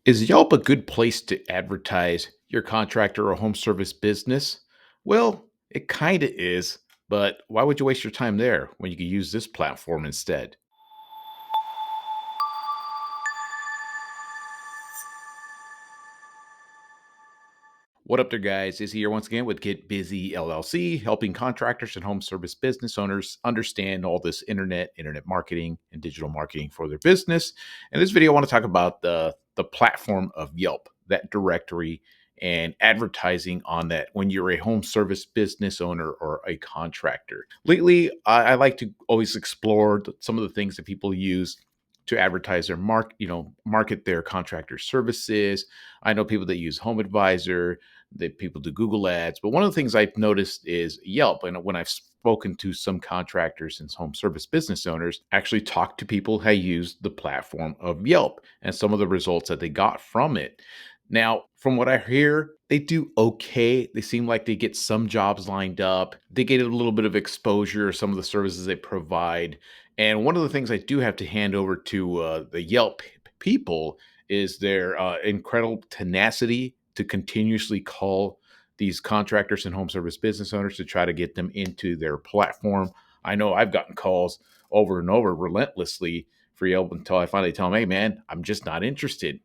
Is Yelp a good place to advertise your contractor or home service business? Well, it kind of is, but why would you waste your time there when you could use this platform instead? What up there, guys? Is here once again with Get Busy LLC, helping contractors and home service business owners understand all this internet marketing, and digital marketing for their business. In this video, I want to talk about the platform of Yelp, that directory, and advertising on that when you're a home service business owner or a contractor. Lately, I like to always explore some of the things that people use to advertise their market their contractor services. I know people that use Home Advisor, that people do Google ads. But one of the things I've noticed is Yelp. And when I've spoken to some contractors and home service business owners, actually talk to people who use the platform of Yelp and some of the results that they got from it. Now, from what I hear, they do okay. They seem like they get some jobs lined up. They get a little bit of exposure, some of the services they provide. And one of the things I do have to hand over to the Yelp people is their incredible tenacity to continuously call these contractors and home service business owners to try to get them into their platform. I know I've gotten calls over and over relentlessly for Yelp until I finally tell them, hey, man, I'm just not interested.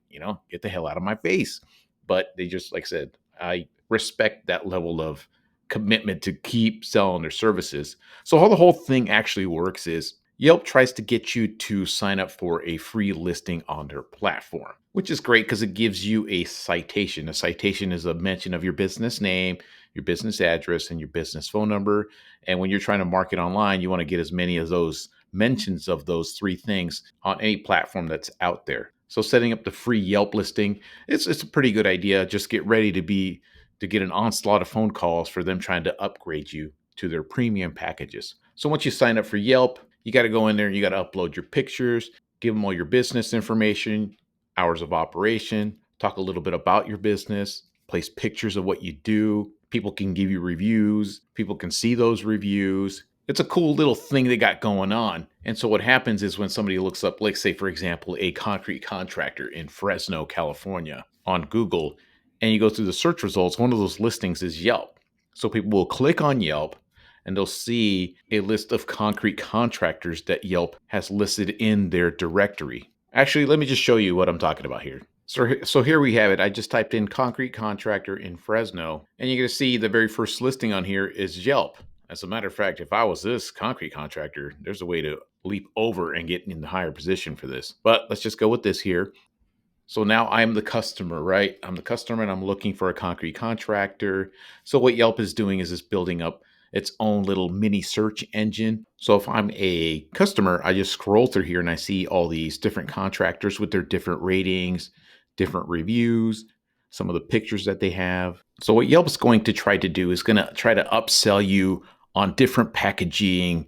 Get the hell out of my face. But they just, like I said, I respect that level of commitment to keep selling their services. So, how the whole thing actually works is Yelp tries to get you to sign up for a free listing on their platform, which is great because it gives you a citation. A citation is a mention of your business name, your business address, and your business phone number. And when you're trying to market online, you want to get as many of those mentions of those three things on any platform that's out there. So setting up the free Yelp listing, it's a pretty good idea. Just get ready to get an onslaught of phone calls for them trying to upgrade you to their premium packages. So once you sign up for Yelp, you got to go in there and you got to upload your pictures, give them all your business information, hours of operation, talk a little bit about your business, place pictures of what you do. People can give you reviews, people can see those reviews. It's a cool little thing they got going on. And so what happens is when somebody looks up, like say for example, a concrete contractor in Fresno, California on Google, and you go through the search results, one of those listings is Yelp. So people will click on Yelp and they'll see a list of concrete contractors that Yelp has listed in their directory. Actually, let me just show you what I'm talking about here. So here we have it. I just typed in concrete contractor in Fresno, and you're going to see the very first listing on here is Yelp. As a matter of fact, if I was this concrete contractor, there's a way to leap over and get in the higher position for this. But let's just go with this here. So now I'm the customer, right? I'm the customer and I'm looking for a concrete contractor. So what Yelp is doing is it's building up its own little mini search engine. So if I'm a customer, I just scroll through here and I see all these different contractors with their different ratings, different reviews, some of the pictures that they have. So what Yelp's going to try to do is going to try to upsell you on different packaging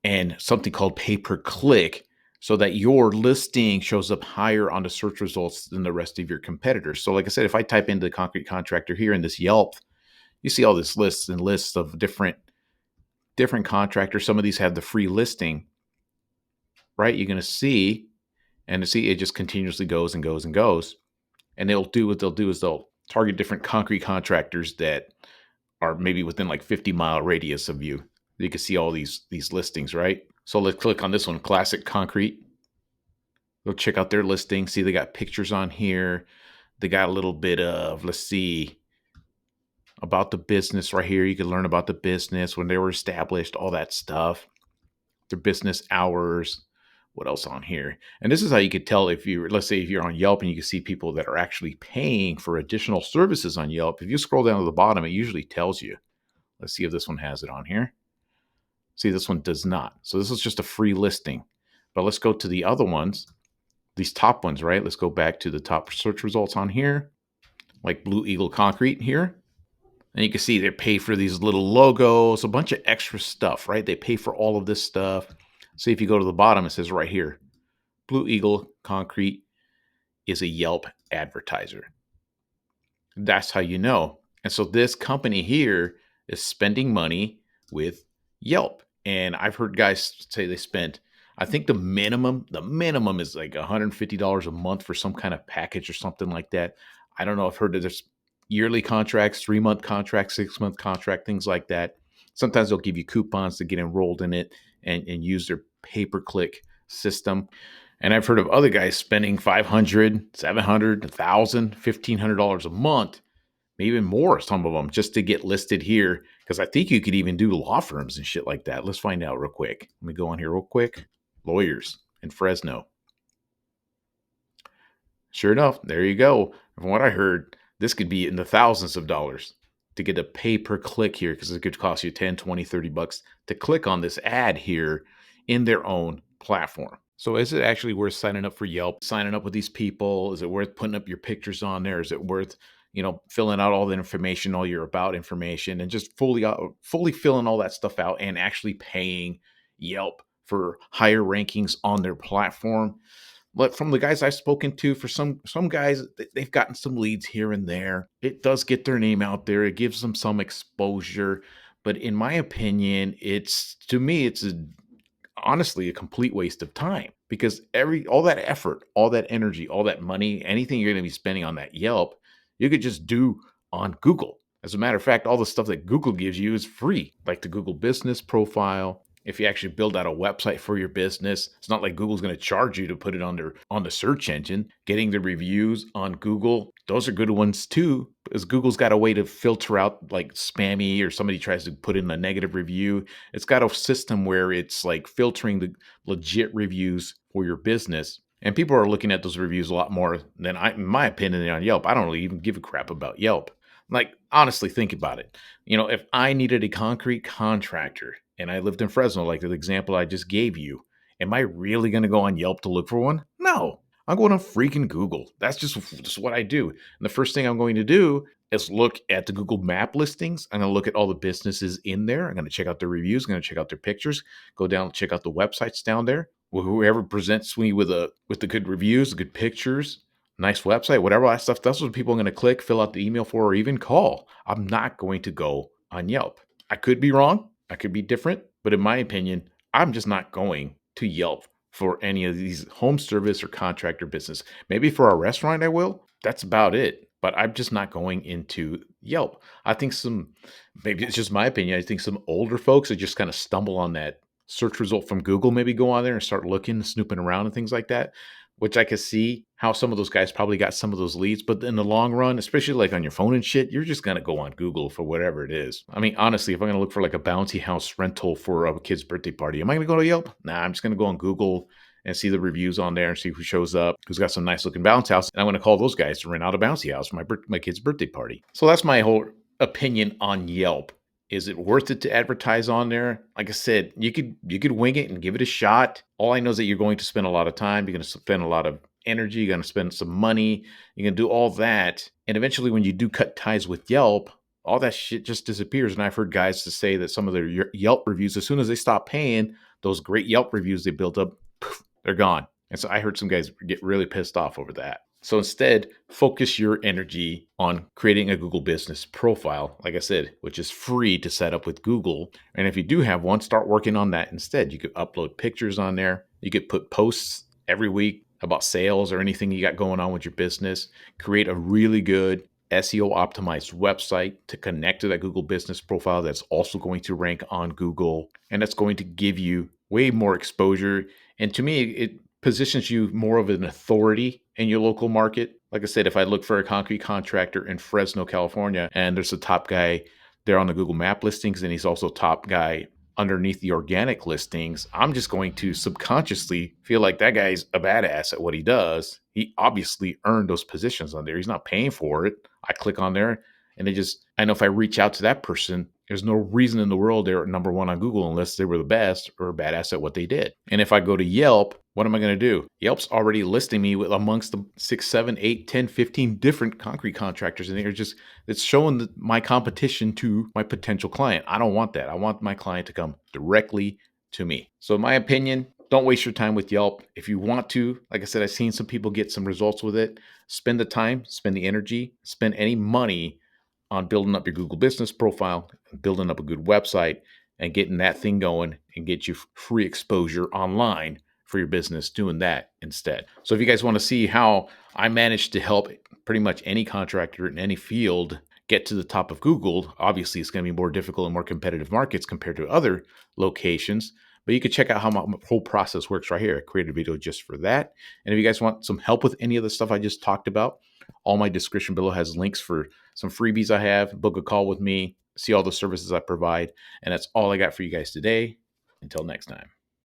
and something called pay per click so that your listing shows up higher on the search results than the rest of your competitors. So like I said, if I type into the concrete contractor here in this Yelp, you see all this lists and lists of different contractors. Some of these have the free listing, right? You're going to see, and to see it just continuously goes and goes and goes. And what they'll do is they'll target different concrete contractors that are maybe within like 50-mile radius of you. You can see all these listings, right? So let's click on this one, Classic Concrete. Go check out their listing. See, they got pictures on here. They got a little bit of, let's see, about the business right here. You can learn about the business, when they were established, all that stuff, their business hours. What else on here? And this is how you could tell if let's say if you're on Yelp and you can see people that are actually paying for additional services on Yelp. If you scroll down to the bottom, it usually tells you. Let's see if this one has it on here. See, this one does not. So this is just a free listing. But let's go to the other ones, these top ones, right? Let's go back to the top search results on here, like Blue Eagle Concrete here. And you can see they pay for these little logos, a bunch of extra stuff, right? They pay for all of this stuff. See, if you go to the bottom, it says right here, Blue Eagle Concrete is a Yelp advertiser. That's how you know. And so this company here is spending money with Yelp. And I've heard guys say they spent, I think the minimum is like $150 a month for some kind of package or something like that. I don't know. I've heard that there's yearly contracts, 3-month contracts, 6-month contract, things like that. Sometimes they'll give you coupons to get enrolled in it and use their pay-per-click system. And I've heard of other guys spending 500, 700, 1,000, $1,500 a month, maybe even more, some of them, just to get listed here. Because I think you could even do law firms and shit like that. Let's find out real quick. Let me go on here real quick. Lawyers in Fresno. Sure enough, there you go. From what I heard, this could be in the thousands of dollars to get a pay per click here, because it could cost you 10, 20, $30 to click on this ad here in their own platform. So is it actually worth signing up for Yelp, signing up with these people? Is it worth putting up your pictures on there? Is it worth, filling out all the information, all your about information, and just fully filling all that stuff out and actually paying Yelp for higher rankings on their platform? But from the guys I've spoken to, for some guys, they've gotten some leads here and there. It does get their name out there. It gives them some exposure. But in my opinion, it's honestly a complete waste of time, because all that effort, all that energy, all that money, anything you're going to be spending on that Yelp, you could just do on Google. As a matter of fact, all the stuff that Google gives you is free, like the Google business profile. If you actually build out a website for your business, it's not like Google's going to charge you to put it on the search engine. Getting the reviews on Google, those are good ones too, because Google's got a way to filter out like spammy, or somebody tries to put in a negative review. It's got a system where it's like filtering the legit reviews for your business. And people are looking at those reviews a lot more than in my opinion, on Yelp. I don't really even give a crap about Yelp. Like, honestly, think about it. If I needed a concrete contractor and I lived in Fresno, like the example I just gave you, am I really going to go on Yelp to look for one? No. I'm going on freaking Google. That's just what I do. And the first thing I'm going to do is look at the Google map listings. I'm going to look at all the businesses in there. I'm going to check out their reviews. I'm going to check out their pictures. Go down and check out the websites down there. Whoever presents me with the good reviews, the good pictures, nice website, whatever that stuff, that's what people are going to click, fill out the email for, or even call. I'm not going to go on Yelp. I could be wrong. I could be different. But in my opinion, I'm just not going to Yelp for any of these home service or contractor business. Maybe for a restaurant, I will. That's about it. But I'm just not going into Yelp. I think maybe it's just my opinion, I think some older folks that just kind of stumble on that search result from Google, maybe go on there and start looking, snooping around and things like that, which I could see how some of those guys probably got some of those leads. But in the long run, especially like on your phone and shit, you're just going to go on Google for whatever it is. I mean, honestly, if I'm going to look for like a bouncy house rental for a kid's birthday party, am I going to go to Yelp? Nah, I'm just going to go on Google and see the reviews on there and see who shows up, who's got some nice looking bounce house. And I'm going to call those guys to rent out a bouncy house for my kid's birthday party. So that's my whole opinion on Yelp. Is it worth it to advertise on there? Like I said, you could wing it and give it a shot. All I know is that you're going to spend a lot of time. You're going to spend a lot of energy. You're going to spend some money. You're going to do all that. And eventually when you do cut ties with Yelp, all that shit just disappears. And I've heard guys to say that some of their Yelp reviews, as soon as they stop paying, those great Yelp reviews they built up, poof, they're gone. And so I heard some guys get really pissed off over that. So instead, focus your energy on creating a Google business profile, like I said, which is free to set up with Google. And if you do have one, start working on that instead. You could upload pictures on there. You could put posts every week about sales or anything you got going on with your business. Create a really good SEO optimized website to connect to that Google business profile that's also going to rank on Google. And that's going to give you way more exposure. And to me, it positions you more of an authority in your local market. Like I said, if I look for a concrete contractor in Fresno, California, and there's a top guy there on the Google map listings, and he's also top guy underneath the organic listings, I'm just going to subconsciously feel like that guy's a badass at what he does. He obviously earned those positions on there. He's not paying for it. I click on there and I know if I reach out to that person, there's no reason in the world they're number one on Google unless they were the best or a badass at what they did. And if I go to Yelp, what am I going to do? Yelp's already listing me with amongst the 6, 7, 8, 10, 15 different concrete contractors. And it's showing my competition to my potential client. I don't want that. I want my client to come directly to me. So in my opinion, don't waste your time with Yelp. If you want to, like I said, I've seen some people get some results with it. Spend the time, spend the energy, spend any money on building up your Google business profile, building up a good website, and getting that thing going and get you free exposure online for your business doing that instead. So if you guys want to see how I managed to help pretty much any contractor in any field get to the top of Google, obviously it's going to be more difficult in more competitive markets compared to other locations. But you can check out how my whole process works right here. I created a video just for that. And if you guys want some help with any of the stuff I just talked about, all my description below has links for some freebies I have. Book a call with me, see all the services I provide. And that's all I got for you guys today. Until next time.